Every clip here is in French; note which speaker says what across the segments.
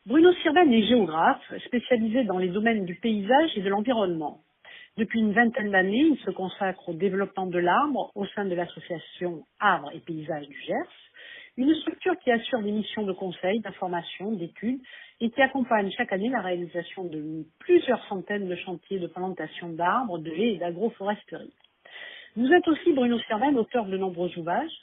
Speaker 1: Bruno Sirven est géographe, spécialisé dans les domaines du paysage et de l'environnement. Depuis une vingtaine d'années, il se consacre au développement de l'arbre au sein de l'association Arbres et Paysages du Gers, une structure qui assure des missions de conseil, d'information, d'études et qui accompagne chaque année la réalisation de plusieurs centaines de chantiers de plantation d'arbres, de haies et d'agroforesterie. Vous êtes aussi, Bruno Sirven, auteur de nombreux ouvrages,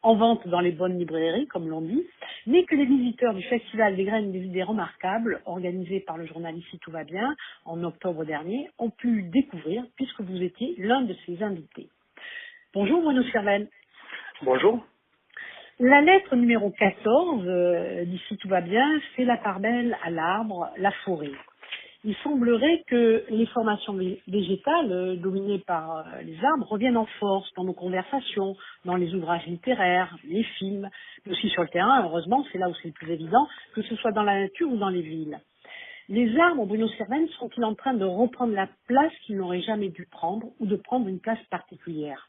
Speaker 1: en vente dans les bonnes librairies, comme l'on dit, mais que les visiteurs du Festival des Graines des Idées Remarquables, organisé par le journal Ici Tout va bien, en octobre dernier, ont pu découvrir, puisque vous étiez l'un de ses invités. Bonjour Bruno Sirven.
Speaker 2: Bonjour.
Speaker 1: La lettre numéro 14 d'Ici Tout va bien fait la part belle à l'arbre, la forêt. Il semblerait que les formations végétales dominées par les arbres reviennent en force dans nos conversations, dans les ouvrages littéraires, les films, mais aussi sur le terrain. Heureusement, c'est là où c'est le plus évident, que ce soit dans la nature ou dans les villes. Les arbres, Bruno Sirven, sont-ils en train de reprendre la place qu'ils n'auraient jamais dû prendre ou de prendre une place particulière?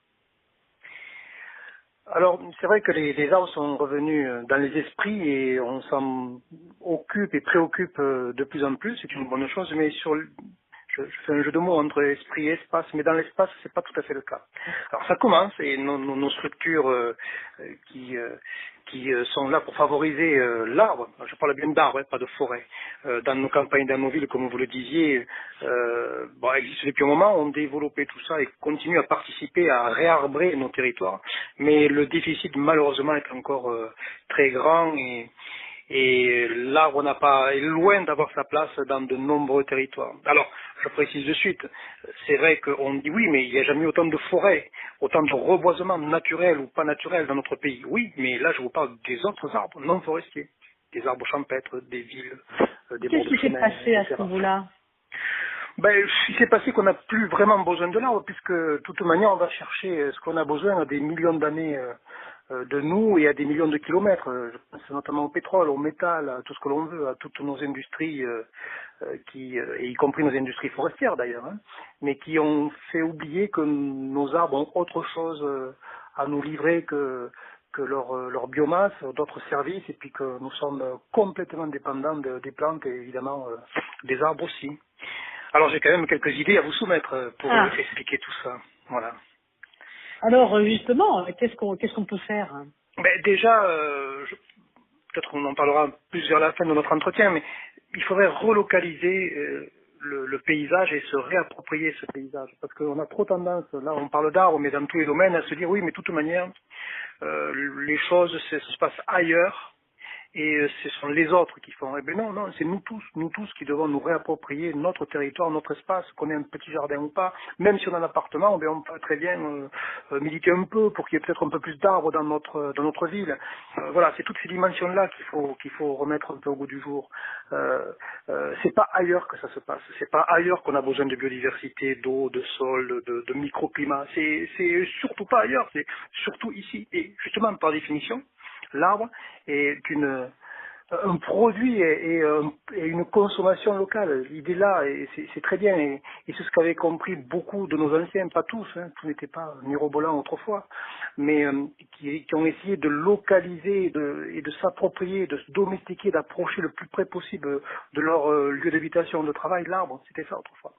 Speaker 2: Alors, c'est vrai que les arbres sont revenus dans les esprits et on s'en occupe et préoccupe de plus en plus. C'est une bonne chose, mais je fais un jeu de mots entre esprit et espace, mais dans l'espace, c'est pas tout à fait le cas. Alors, ça commence et nos structures qui sont là pour favoriser l'arbre. Je parle bien d'arbres, pas de forêt. Dans nos campagnes, dans nos villes, comme vous le disiez, existent depuis un moment, ont développé tout ça et continuent à participer à réarbrer nos territoires. Mais le déficit, malheureusement, est encore très grand et l'arbre est loin d'avoir sa place dans de nombreux territoires. Alors, je précise de suite, c'est vrai qu'on dit oui, mais il n'y a jamais eu autant de forêts, autant de reboisement naturel ou pas naturel dans notre pays. Oui, mais là je vous parle des autres arbres non forestiers, des arbres champêtres, des villes, des bords
Speaker 1: Qu'est-ce
Speaker 2: de
Speaker 1: qui s'est
Speaker 2: chemin,
Speaker 1: passé à ce
Speaker 2: etc.
Speaker 1: niveau-là?
Speaker 2: Il s'est passé qu'on n'a plus vraiment besoin de l'arbre, puisque de toute manière, on va chercher ce qu'on a besoin à des millions d'années de nous et à des millions de kilomètres. Je pense notamment au pétrole, au métal, à tout ce que l'on veut, à toutes nos industries, et y compris nos industries forestières d'ailleurs, hein, mais qui ont fait oublier que nos arbres ont autre chose à nous livrer que leur biomasse, d'autres services, et puis que nous sommes complètement dépendants des plantes et évidemment des arbres aussi. Alors j'ai quand même quelques idées à vous soumettre pour
Speaker 1: Ah,
Speaker 2: expliquer tout ça. Voilà.
Speaker 1: alors justement, qu'est-ce qu'on peut faire, hein?
Speaker 2: Déjà, peut-être qu'on en parlera plus vers la fin de notre entretien, mais il faudrait relocaliser le paysage et se réapproprier ce paysage. Parce qu'on a trop tendance, là on parle d'arbres, mais dans tous les domaines, à se dire oui, mais de toute manière, les choses se passent ailleurs. Et ce sont les autres qui font. Eh bien non, c'est nous tous qui devons nous réapproprier notre territoire, notre espace, qu'on ait un petit jardin ou pas. Même si on a un appartement, on peut très bien militer un peu pour qu'il y ait peut-être un peu plus d'arbres dans notre ville. Voilà, c'est toutes ces dimensions-là qu'il faut remettre un peu au goût du jour. C'est pas ailleurs que ça se passe. C'est pas ailleurs qu'on a besoin de biodiversité, d'eau, de sol, de microclimat. C'est surtout pas ailleurs. C'est surtout ici. Et justement, par définition, l'arbre est un produit et une consommation locale. L'idée là, et c'est très bien, et c'est ce qu'avaient compris beaucoup de nos anciens, pas tous, hein, tout n'était pas mirobolant autrefois, mais qui ont essayé de localiser et de s'approprier, de se domestiquer, d'approcher le plus près possible de leur lieu d'habitation, de travail, l'arbre, c'était ça autrefois.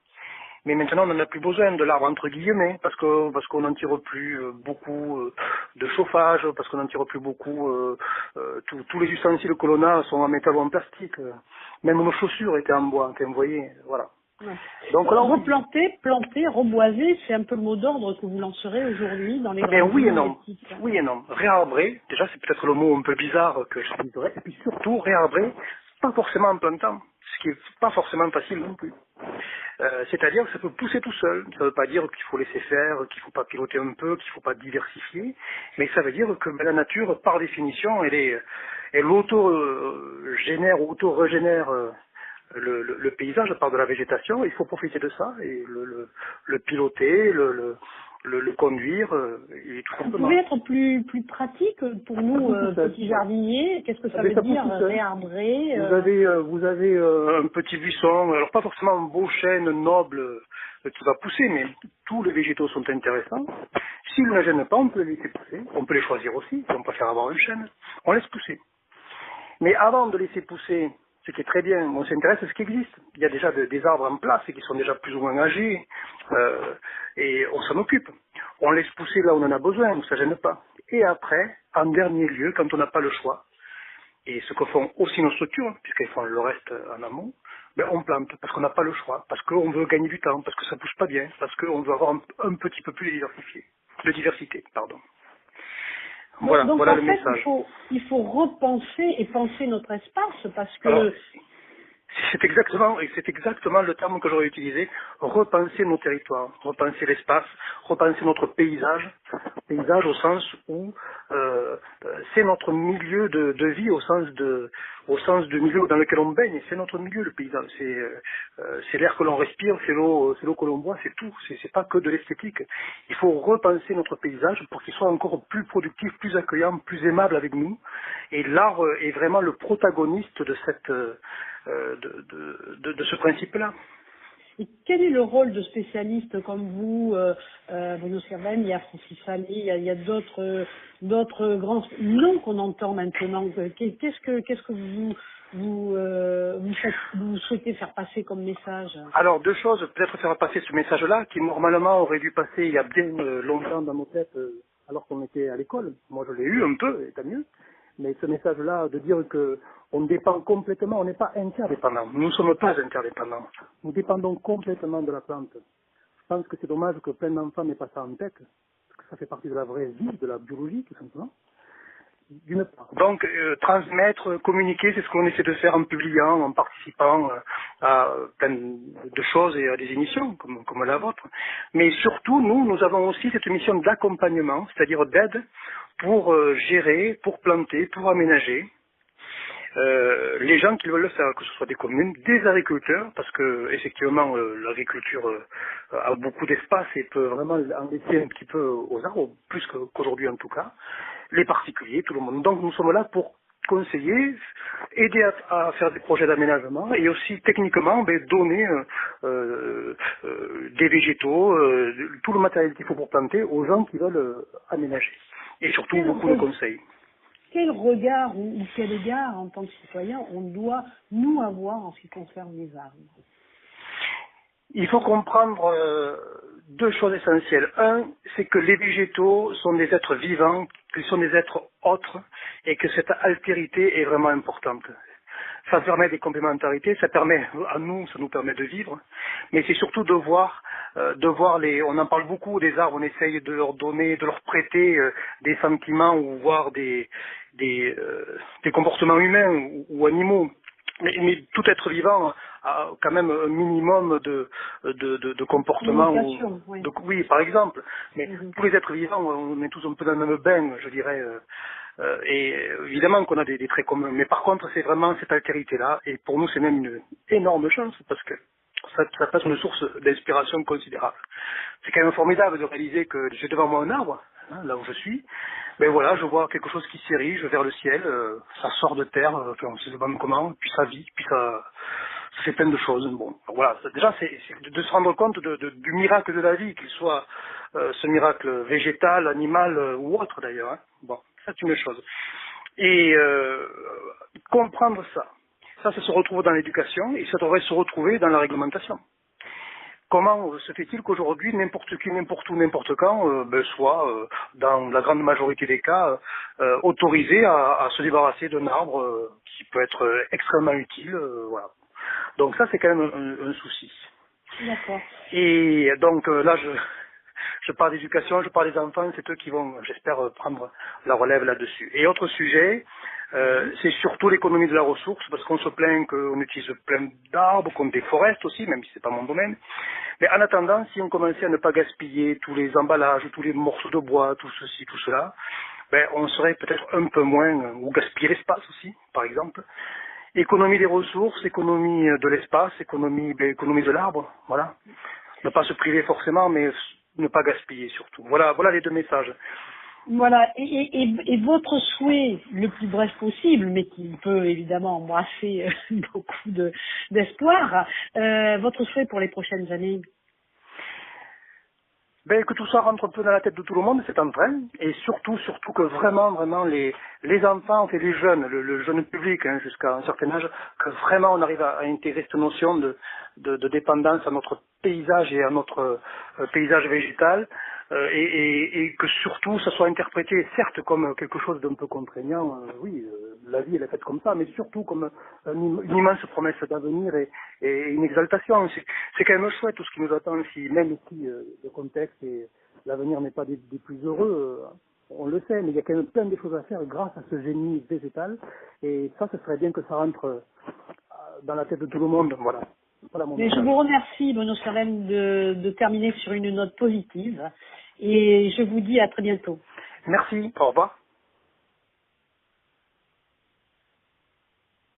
Speaker 2: Mais maintenant, on n'en a plus besoin de l'arbre entre guillemets, parce qu'on n'en tire plus beaucoup de chauffage, parce qu'on n'en tire plus beaucoup. Tous les ustensiles que l'on a sont en métal ou en plastique. Même nos chaussures étaient en bois. Enfin, vous voyez, voilà.
Speaker 1: Ouais.
Speaker 2: Donc là,
Speaker 1: Replanter, planter, reboiser, c'est un peu le mot d'ordre que vous lancerez aujourd'hui dans les
Speaker 2: eh bien,
Speaker 1: grandes
Speaker 2: oui et
Speaker 1: villes, les
Speaker 2: non.
Speaker 1: petites.
Speaker 2: Oui et non. Réarbrer, déjà, c'est peut-être le mot un peu bizarre que j'utiliserais. Et puis surtout, réarbrer, pas forcément en plein temps, ce qui est pas forcément facile non plus. C'est-à-dire que ça peut pousser tout seul. Ça ne veut pas dire qu'il faut laisser faire, qu'il ne faut pas piloter un peu, qu'il ne faut pas diversifier, mais ça veut dire que la nature, par définition, elle auto-génère ou auto-régénère le paysage par de la végétation. Il faut profiter de ça et le piloter, le conduire, et tout
Speaker 1: Vous
Speaker 2: simplement.
Speaker 1: pouvez être plus pratique pour
Speaker 2: Ça
Speaker 1: nous,
Speaker 2: pousse tout seul.
Speaker 1: petits
Speaker 2: Ouais.
Speaker 1: jardiniers. Qu'est-ce que ça
Speaker 2: Mais
Speaker 1: veut
Speaker 2: ça pousse
Speaker 1: dire,
Speaker 2: tout seul.
Speaker 1: réarbrer
Speaker 2: Vous avez un petit buisson, alors pas forcément un beau chêne noble qui va pousser, mais tous les végétaux sont intéressants. S'ils ne gênent pas, on peut les laisser pousser. On peut les choisir aussi, si on préfère avoir un chêne. On laisse pousser. Mais avant de laisser pousser ce qui est très bien. On s'intéresse à ce qui existe. Il y a déjà des arbres en place et qui sont déjà plus ou moins âgés, et on s'en occupe. On laisse pousser là où on en a besoin, ça gêne pas. Et après, en dernier lieu, quand on n'a pas le choix, et ce que font aussi nos structures, puisqu'elles font le reste en amont, ben on plante, parce qu'on n'a pas le choix, parce qu'on veut gagner du temps, parce que ça pousse pas bien, parce qu'on veut avoir un petit peu plus de diversité, pardon. Voilà,
Speaker 1: Donc
Speaker 2: voilà
Speaker 1: en
Speaker 2: le
Speaker 1: fait,
Speaker 2: message.
Speaker 1: il faut repenser et penser notre espace parce
Speaker 2: Alors,
Speaker 1: que
Speaker 2: c'est exactement le terme que j'aurais utilisé, repenser nos territoires, repenser l'espace, repenser notre paysage au sens où c'est notre milieu de vie, au sens du milieu dans lequel on baigne, c'est notre milieu le paysage, c'est l'air que l'on respire, c'est l'eau que l'on boit, c'est tout, c'est pas que de l'esthétique. Il faut repenser notre paysage pour qu'il soit encore plus productif, plus accueillant, plus aimable avec nous, et l'art est vraiment le protagoniste de cette de ce principe-là.
Speaker 1: et quel est le rôle de spécialistes comme vous, Bruno Servan, il y a Francis Allais, il y a d'autres grands noms qu'on entend maintenant. Qu'est-ce que vous souhaitez faire passer comme message?
Speaker 2: Alors, deux choses, peut-être faire passer ce message-là, qui normalement aurait dû passer il y a bien longtemps dans nos têtes, alors qu'on était à l'école. Moi, je l'ai eu un peu, et tant mieux. Mais ce message-là, de dire que on dépend complètement, on n'est pas interdépendant. Nous ne sommes pas interdépendants. Nous dépendons complètement de la plante. Je pense que c'est dommage que plein d'enfants n'aient pas ça en tête, parce que ça fait partie de la vraie vie, de la biologie, tout simplement. D'une part. Donc, transmettre, communiquer, c'est ce qu'on essaie de faire en publiant, en participant à plein de choses et à des émissions comme la vôtre. Mais surtout, nous avons aussi cette mission d'accompagnement, c'est-à-dire d'aide pour gérer, pour planter, pour aménager. Les gens qui veulent le faire, que ce soit des communes, des agriculteurs, parce que effectivement l'agriculture a beaucoup d'espace et peut vraiment en laisser un petit peu aux arbres, plus qu'aujourd'hui en tout cas, les particuliers, tout le monde. Donc nous sommes là pour conseiller, aider à faire des projets d'aménagement et aussi techniquement donner des végétaux, tout le matériel qu'il faut pour planter aux gens qui veulent aménager. Et surtout beaucoup de conseils.
Speaker 1: Quel regard ou quel égard en tant que citoyen on doit nous avoir en ce qui concerne les arbres?
Speaker 2: Il faut comprendre deux choses essentielles. Un, c'est que les végétaux sont des êtres vivants, qu'ils sont des êtres autres, et que cette altérité est vraiment importante. Ça permet des complémentarités, ça nous permet de vivre, mais c'est surtout de voir on en parle beaucoup des arbres, on essaye de leur donner, de leur prêter des sentiments ou voir des comportements humains ou animaux. Mais tout être vivant a quand même un minimum de comportement. Oui, par exemple. Mais tous les êtres vivants, on est tous un peu dans le même bain, je dirais. Et évidemment qu'on a des traits communs. Mais par contre, c'est vraiment cette altérité-là. Et pour nous, c'est même une énorme chance parce que ça peut être une source d'inspiration considérable. C'est quand même formidable de réaliser que j'ai devant moi un arbre, là où je suis. Mais voilà, je vois quelque chose qui s'érige vers le ciel, ça sort de terre, enfin, on ne sait pas comment, puis ça vit, puis ça fait plein de choses. Bon, voilà, déjà c'est de se rendre compte du miracle de la vie, qu'il soit ce miracle végétal, animal ou autre d'ailleurs. Hein. Bon, ça c'est une chose. Et comprendre ça se retrouve dans l'éducation et ça devrait se retrouver dans la réglementation. Comment se fait-il qu'aujourd'hui, n'importe qui, n'importe où, n'importe quand, soit, dans la grande majorité des cas, autorisé à se débarrasser d'un arbre qui peut être extrêmement utile, voilà. Donc ça, c'est quand même un souci.
Speaker 1: D'accord.
Speaker 2: Et donc là, je parle d'éducation, je parle des enfants, c'est eux qui vont, j'espère, prendre la relève là-dessus. Et autre sujet, c'est surtout l'économie de la ressource, parce qu'on se plaint qu'on utilise plein d'arbres, qu'on déforeste aussi, même si c'est pas mon domaine. Mais en attendant, si on commençait à ne pas gaspiller tous les emballages, tous les morceaux de bois, tout ceci, tout cela, on serait peut-être un peu moins, ou gaspiller l'espace aussi, par exemple. Économie des ressources, économie de l'espace, économie de l'arbre, voilà. Ne pas se priver forcément, mais ne pas gaspiller surtout. Voilà les deux messages.
Speaker 1: Voilà, et votre souhait le plus bref possible, mais qui peut évidemment embrasser beaucoup d'espoir, votre souhait pour les prochaines années?
Speaker 2: Que tout ça rentre un peu dans la tête de tout le monde, c'est en train, et surtout que vraiment les enfants, enfin les jeunes, le jeune public, hein, jusqu'à un certain âge, que vraiment on arrive à intégrer cette notion de dépendance à notre paysage et à notre paysage végétal, et que surtout ça soit interprété certes comme quelque chose d'un peu contraignant, la vie elle est faite comme ça, mais surtout comme une immense promesse d'avenir et une exaltation. C'est quand même chouette tout ce qui nous attend, même si le contexte et l'avenir n'est pas des plus heureux, on le sait, mais il y a quand même plein de choses à faire grâce à ce génie végétal, et ça, ce serait bien que ça rentre dans la tête de tout le monde. Voilà mon
Speaker 1: Mais je
Speaker 2: message.
Speaker 1: vous remercie, Benoît Servaine, de terminer sur une note positive et je vous dis à très bientôt.
Speaker 2: Merci, au revoir.